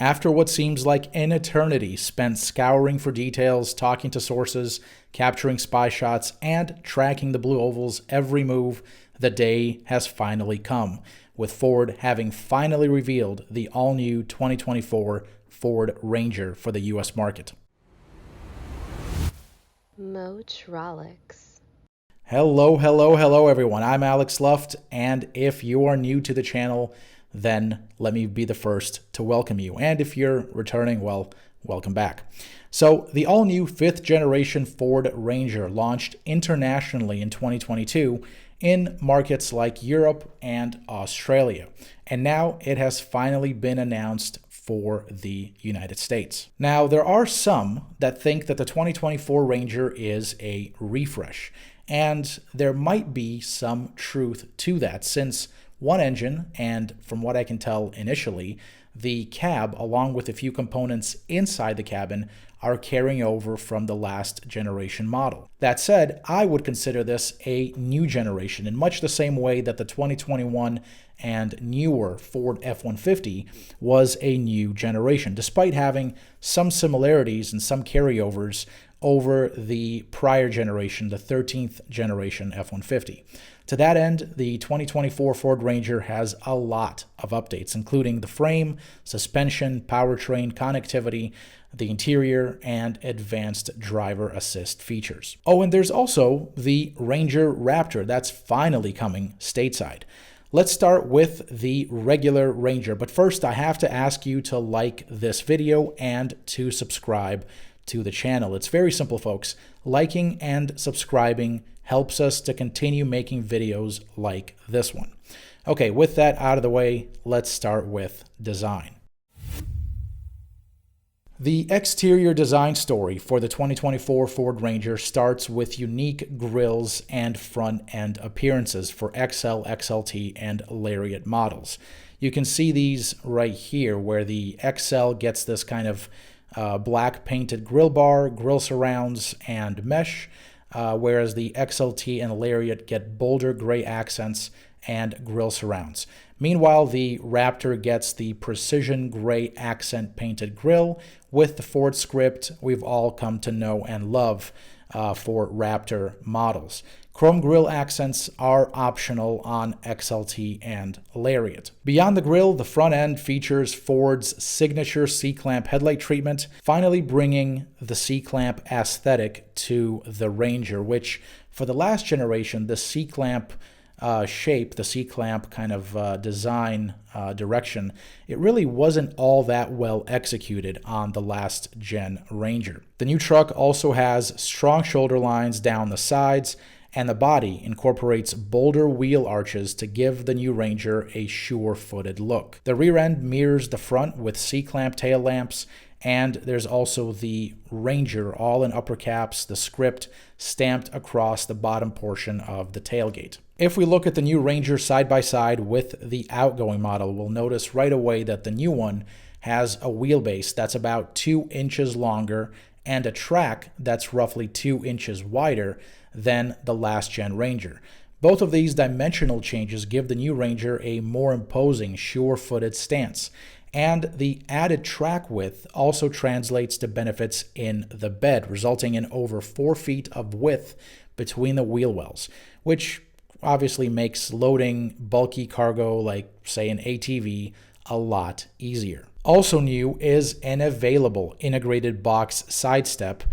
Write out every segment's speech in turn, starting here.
After what seems like an eternity spent scouring for details, talking to sources, capturing spy shots, and tracking the Blue Oval's every move, the day has finally come, with Ford having finally revealed the all-new 2024 Ford Ranger for the U.S. market. Motrolix. Hello everyone. I'm Alex Luft, and if you are new to the channel, then let me be the first to welcome you. And if you're returning, well, welcome back. So the all-new 5th generation Ford Ranger launched internationally in 2022 in markets like Europe and Australia. And now it has finally been announced for the United States. Now, there are some that think that the 2024 Ranger is a refresh, and there might be some truth to that, since one engine, and from what I can tell initially, the cab, along with a few components inside the cabin, are carrying over from the last generation model. That said, I would consider this a new generation in much the same way that the 2021 and newer Ford F-150 was a new generation, despite having some similarities and some carryovers over the prior generation, the 13th generation F-150. To that end, the 2024 Ford Ranger has a lot of updates, including the frame, suspension, powertrain, connectivity, the interior, and advanced driver assist features. Oh, and there's also the Ranger Raptor that's finally coming stateside. Let's start with the regular Ranger, but first I have to ask you to like this video and to subscribe to the channel. It's very simple, folks. Liking and subscribing helps us to continue making videos like this one. Okay, with that out of the way, let's start with design. The exterior design story for the 2024 Ford Ranger starts with unique grills and front-end appearances for XL, XLT, and Lariat models. You can see these right here, where the XL gets this kind of black painted grill bar, grill surrounds, and mesh, whereas the XLT and Lariat get bolder gray accents and grill surrounds. Meanwhile, the Raptor gets the precision gray accent painted grille with the Ford script we've all come to know and love for Raptor models. Chrome grille accents are optional on XLT and Lariat. Beyond the grille, the front end features Ford's signature C-clamp headlight treatment, finally bringing the C-clamp aesthetic to the Ranger, which for the last generation, the C-clamp shape, the C-clamp kind of design direction, it really wasn't all that well executed on the last gen Ranger. The new truck also has strong shoulder lines down the sides, and the body incorporates bolder wheel arches to give the new Ranger a sure-footed look. The rear end mirrors the front with C-clamp tail lamps, and there's also the Ranger, all in upper caps, the script stamped across the bottom portion of the tailgate. If we look at the new Ranger side by side with the outgoing model, we'll notice right away that the new one has a wheelbase that's about 2 inches longer and a track that's roughly 2 inches wider than the last gen Ranger. Both of these dimensional changes give the new Ranger a more imposing, sure-footed stance. And the added track width also translates to benefits in the bed, resulting in over 4 feet of width between the wheel wells, which obviously makes loading bulky cargo like, say, an ATV a lot easier. Also new is an available integrated box side step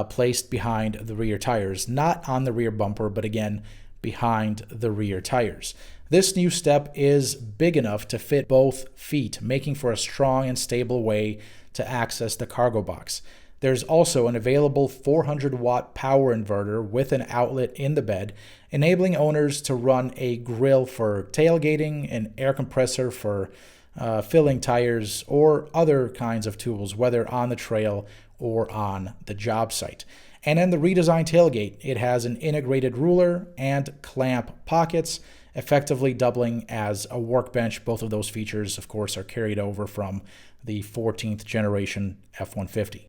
placed behind the rear tires, not on the rear bumper, but again, behind the rear tires. This new step is big enough to fit both feet, making for a strong and stable way to access the cargo box. There's also an available 400-watt power inverter with an outlet in the bed, enabling owners to run a grill for tailgating, an air compressor for filling tires, or other kinds of tools, whether on the trail or on the job site. And in the redesigned tailgate, it has an integrated ruler and clamp pockets, effectively doubling as a workbench. Both of those features, of course, are carried over from the 14th generation F-150.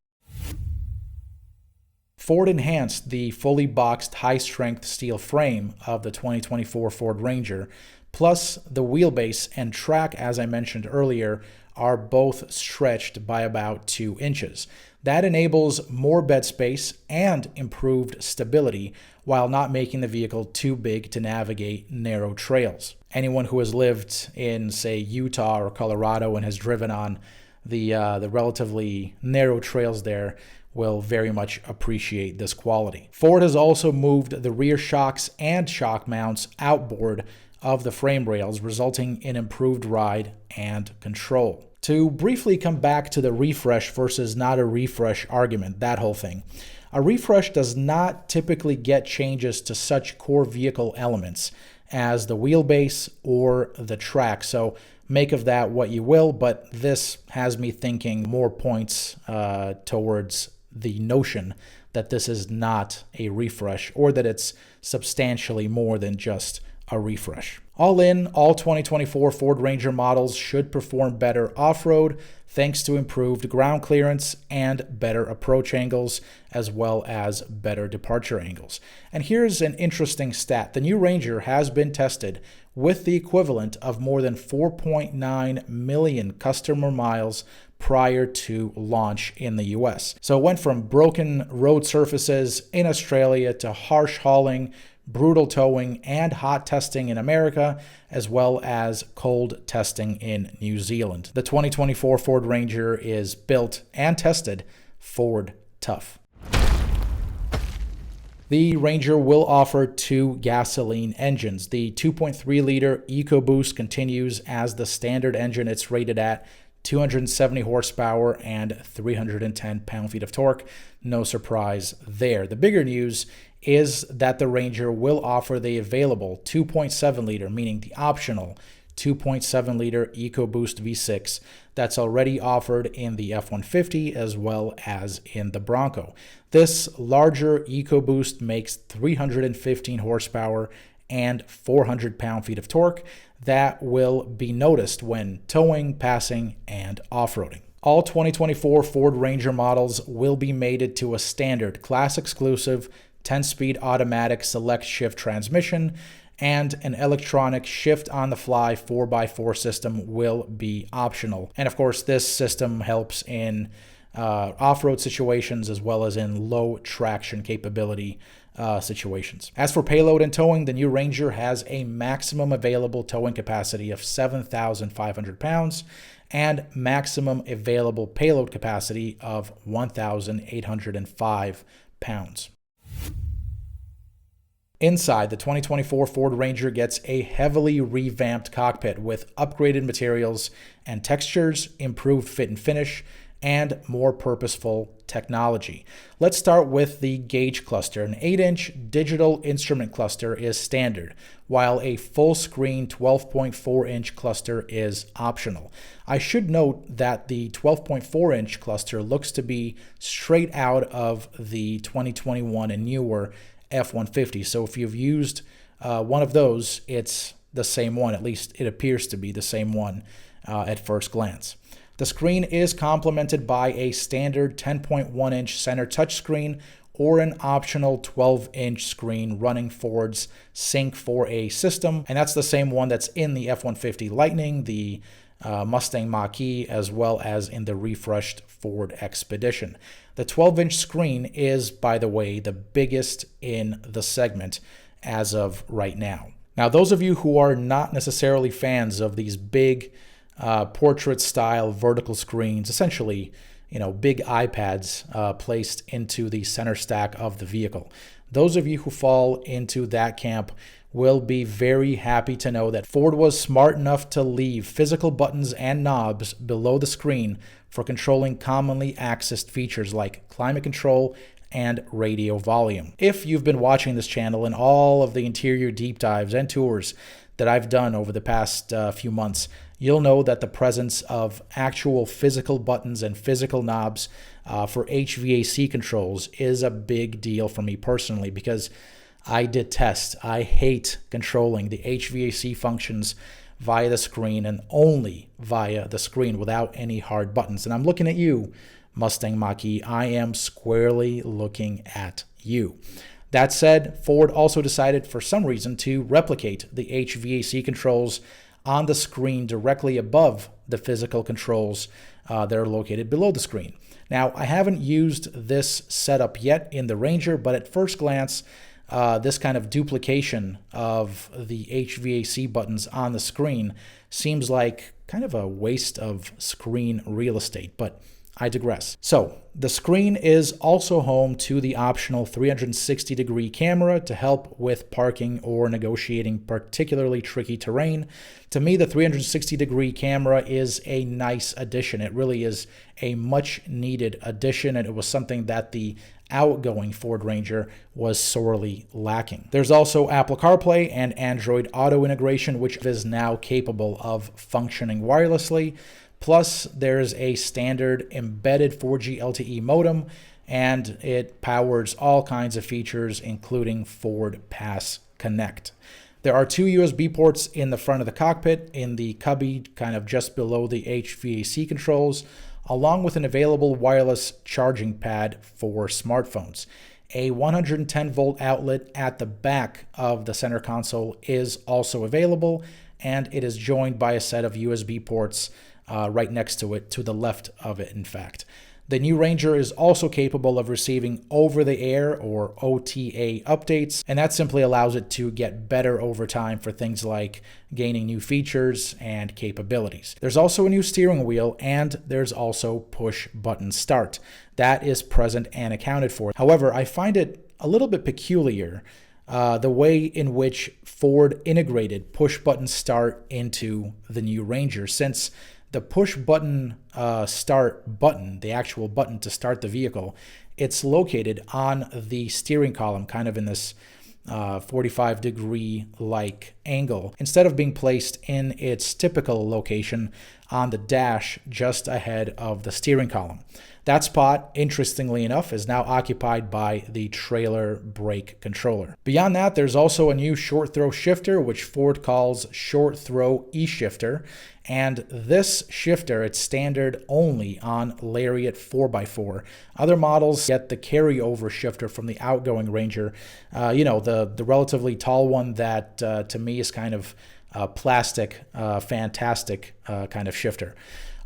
Ford enhanced the fully boxed high-strength steel frame of the 2024 Ford Ranger, plus the wheelbase and track, as I mentioned earlier, are both stretched by about 2 inches. That enables more bed space and improved stability while not making the vehicle too big to navigate narrow trails. Anyone who has lived in, say, Utah or Colorado and has driven on the relatively narrow trails there will very much appreciate this quality. Ford has also moved the rear shocks and shock mounts outboard of the frame rails, resulting in improved ride and control. To briefly come back to the refresh versus not a refresh argument, that whole thing. A refresh does not typically get changes to such core vehicle elements as the wheelbase or the track, so make of that what you will, but this has me thinking more points towards the notion that this is not a refresh or that it's substantially more than just a refresh. All in, all 2024 Ford Ranger models should perform better off-road thanks to improved ground clearance and better approach angles, as well as better departure angles. And here's an interesting stat. The new Ranger has been tested with the equivalent of more than 4.9 million customer miles prior to launch in the US. So it went from broken road surfaces in Australia to harsh hauling, brutal towing, and hot testing in America, as well as cold testing in New Zealand. The 2024 Ford Ranger is built and tested Ford tough. The Ranger will offer 2 gasoline engines. The 2.3-liter EcoBoost continues as the standard engine. It's rated at 270 horsepower and 310 pound-feet of torque. No surprise there. The bigger news is that the Ranger will offer the available 2.7-liter, meaning the optional 2.7-liter EcoBoost V6 that's already offered in the F-150 as well as in the Bronco. This larger EcoBoost makes 315 horsepower and 400 pound-feet of torque that will be noticed when towing, passing, and off-roading. All 2024 Ford Ranger models will be mated to a standard class-exclusive 10-speed automatic select shift transmission, and an electronic shift-on-the-fly 4x4 system will be optional. And of course, this system helps in off-road situations as well as in low traction capability situations. As for payload and towing, the new Ranger has a maximum available towing capacity of 7,500 pounds and maximum available payload capacity of 1,805 pounds. Inside, the 2024 Ford Ranger gets a heavily revamped cockpit with upgraded materials and textures, improved fit and finish, and more purposeful technology. Let's start with the gauge cluster. An 8-inch digital instrument cluster is standard, while a full-screen 12.4-inch cluster is optional. I should note that the 12.4-inch cluster looks to be straight out of the 2021 and newer F-150. So if you've used one of those, it's the same one. At least it appears to be the same one at first glance. The screen is complemented by a standard 10.1-inch center touchscreen or an optional 12-inch screen running Ford's Sync 4A system. And that's the same one that's in the F-150 Lightning, the Mustang Mach-E, as well as in the refreshed Ford Expedition. The 12-inch screen is, by the way, the biggest in the segment as of right now. Now, those of you who are not necessarily fans of these big portrait-style vertical screens, essentially, big iPads placed into the center stack of the vehicle, those of you who fall into that camp will be very happy to know that Ford was smart enough to leave physical buttons and knobs below the screen for controlling commonly accessed features like climate control and radio volume. If you've been watching this channel and all of the interior deep dives and tours that I've done over the past few months, you'll know that the presence of actual physical buttons and physical knobs for HVAC controls is a big deal for me personally, because I hate controlling the HVAC functions via the screen and only via the screen without any hard buttons. And I'm looking at you, Mustang Mach-E. I am squarely looking at you. That said, Ford also decided for some reason to replicate the HVAC controls on the screen directly above the physical controls that are located below the screen. Now, I haven't used this setup yet in the Ranger, but at first glance, this kind of duplication of the HVAC buttons on the screen seems like kind of a waste of screen real estate, but I digress. So the screen is also home to the optional 360-degree camera to help with parking or negotiating particularly tricky terrain. To me, the 360-degree camera is a nice addition. It really is a much-needed addition, and it was something that the outgoing Ford Ranger was sorely lacking. There's also Apple CarPlay and Android Auto integration, which is now capable of functioning wirelessly. Plus, there's a standard embedded 4G LTE modem, and it powers all kinds of features, including Ford Pass Connect. There are 2 USB ports in the front of the cockpit, in the cubby kind of just below the HVAC controls, along with an available wireless charging pad for smartphones. A 110-volt outlet at the back of the center console is also available, and it is joined by a set of USB ports right next to it, to the left of it, in fact. The new Ranger is also capable of receiving over-the-air or OTA updates, and that simply allows it to get better over time for things like gaining new features and capabilities. There's also a new steering wheel, and there's also push-button start. That is present and accounted for. However, I find it a little bit peculiar the way in which Ford integrated push-button start into the new Ranger, since the push-button start button, the actual button to start the vehicle, it's located on the steering column, kind of in this 45-degree like angle, instead of being placed in its typical location on the dash just ahead of the steering column. That spot, interestingly enough, is now occupied by the trailer brake controller. Beyond that, there's also a new short throw shifter, which Ford calls short throw E-shifter. And this shifter, it's standard only on Lariat 4x4. Other models get the carryover shifter from the outgoing Ranger, the relatively tall one that to me is kind of plastic, fantastic kind of shifter.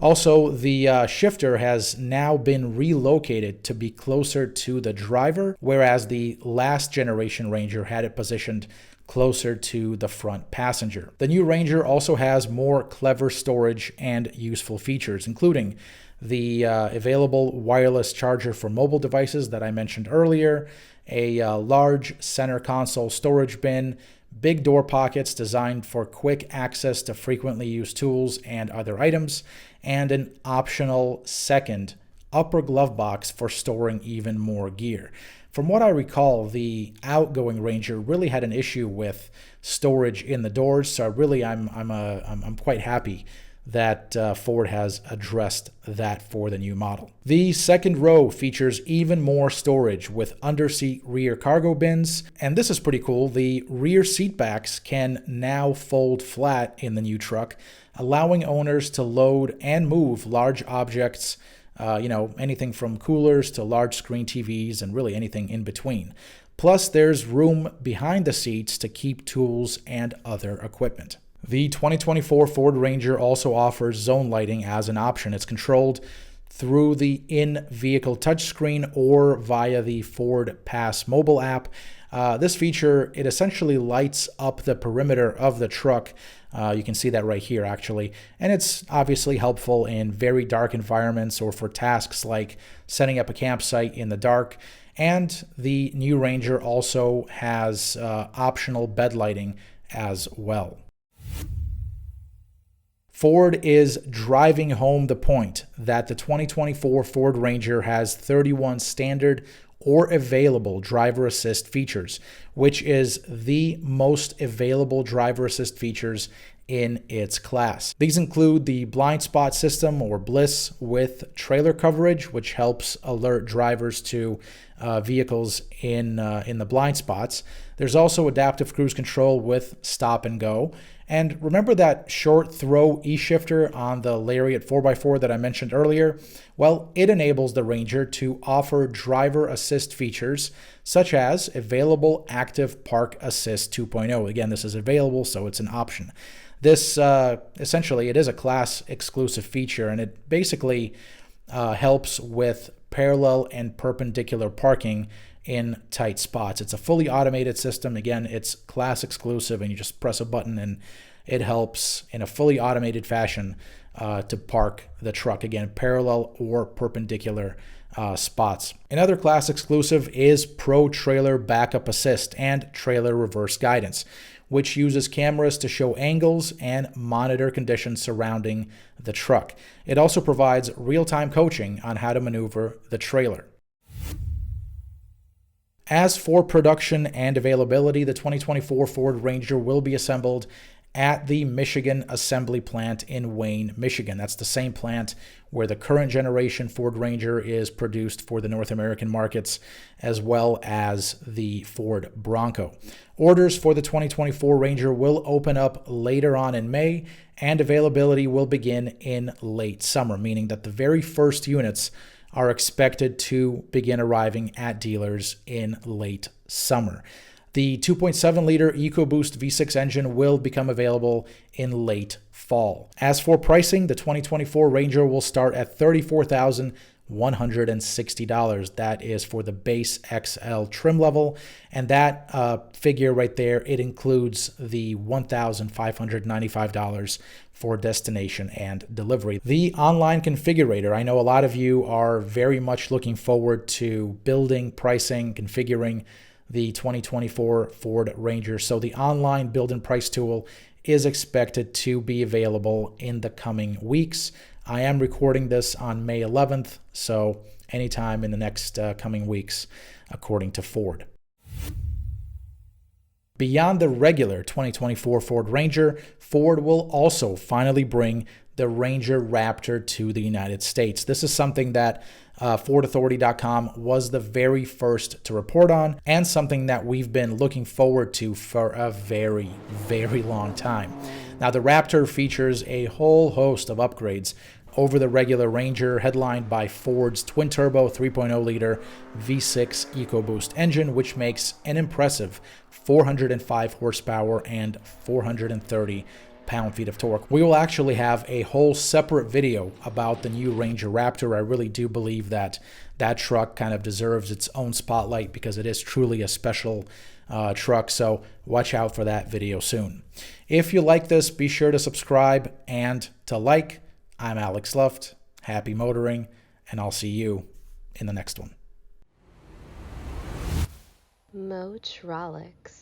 Also, the shifter has now been relocated to be closer to the driver, whereas the last generation Ranger had it positioned closer to the front passenger. The new Ranger also has more clever storage and useful features, including the available wireless charger for mobile devices that I mentioned earlier, a large center console storage bin, big door pockets designed for quick access to frequently used tools and other items, and an optional second upper glove box for storing even more gear. From what I recall, the outgoing Ranger really had an issue with storage in the doors, so really I'm quite happy that Ford has addressed that for the new model. The second row features even more storage with underseat rear cargo bins, and this is pretty cool. The rear seat backs can now fold flat in the new truck, allowing owners to load and move large objects, anything from coolers to large screen TVs and really anything in between. Plus, there's room behind the seats to keep tools and other equipment. The 2024 Ford Ranger also offers zone lighting as an option. It's controlled through the in-vehicle touchscreen or via the Ford Pass mobile app. This feature, it essentially lights up the perimeter of the truck. You can see that right here, actually. And it's obviously helpful in very dark environments or for tasks like setting up a campsite in the dark. And the new Ranger also has optional bed lighting as well. Ford is driving home the point that the 2024 Ford Ranger has 31 standard or available driver assist features, which is the most available driver assist features in its class. These include the blind spot system or BLIS with trailer coverage, which helps alert drivers to vehicles in the blind spots. There's also adaptive cruise control with stop and go. And remember that short throw E-shifter on the Lariat 4x4 that I mentioned earlier? Well, it enables the Ranger to offer driver assist features such as available active park assist 2.0. Again, this is available, so it's an option. This essentially, it is a class exclusive feature, and it basically helps with parallel and perpendicular parking in tight spots. It's a fully automated system. Again, it's class exclusive, and you just press a button and it helps in a fully automated fashion to park the truck. Again, parallel or perpendicular spots. Another class exclusive is Pro Trailer Backup Assist and Trailer Reverse Guidance, which uses cameras to show angles and monitor conditions surrounding the truck. It also provides real-time coaching on how to maneuver the trailer. As for production and availability, the 2024 Ford Ranger will be assembled at the Michigan Assembly Plant in Wayne, Michigan. That's the same plant where the current generation Ford Ranger is produced for the North American markets, as well as the Ford Bronco. Orders for the 2024 Ranger will open up later on in May, and availability will begin in late summer, meaning that the very first units are expected to begin arriving at dealers in late summer. The 2.7-liter EcoBoost V6 engine will become available in late fall. As for pricing, the 2024 Ranger will start at $34,160. That is for the base XL trim level, and that figure right there, it includes the $1,595 for destination and delivery. The online configurator, I know a lot of you are very much looking forward to building, pricing, configuring the 2024 Ford Ranger. So the online build and price tool is expected to be available in the coming weeks. I am recording this on May 11th, so anytime in the next coming weeks, according to Ford. Beyond the regular 2024 Ford Ranger, Ford will also finally bring the Ranger Raptor to the United States. This is something that FordAuthority.com was the very first to report on, and something that we've been looking forward to for a very, very long time. Now, the Raptor features a whole host of upgrades over the regular Ranger, headlined by Ford's twin-turbo 3.0-liter V6 EcoBoost engine, which makes an impressive 405 horsepower and 430 pound-feet of torque. We will actually have a whole separate video about the new Ranger Raptor. I really do believe that that truck kind of deserves its own spotlight because it is truly a special truck, so watch out for that video soon. If you like this, be sure to subscribe and to like. I'm Alex Luft. Happy motoring, and I'll see you in the next one. Motrolix.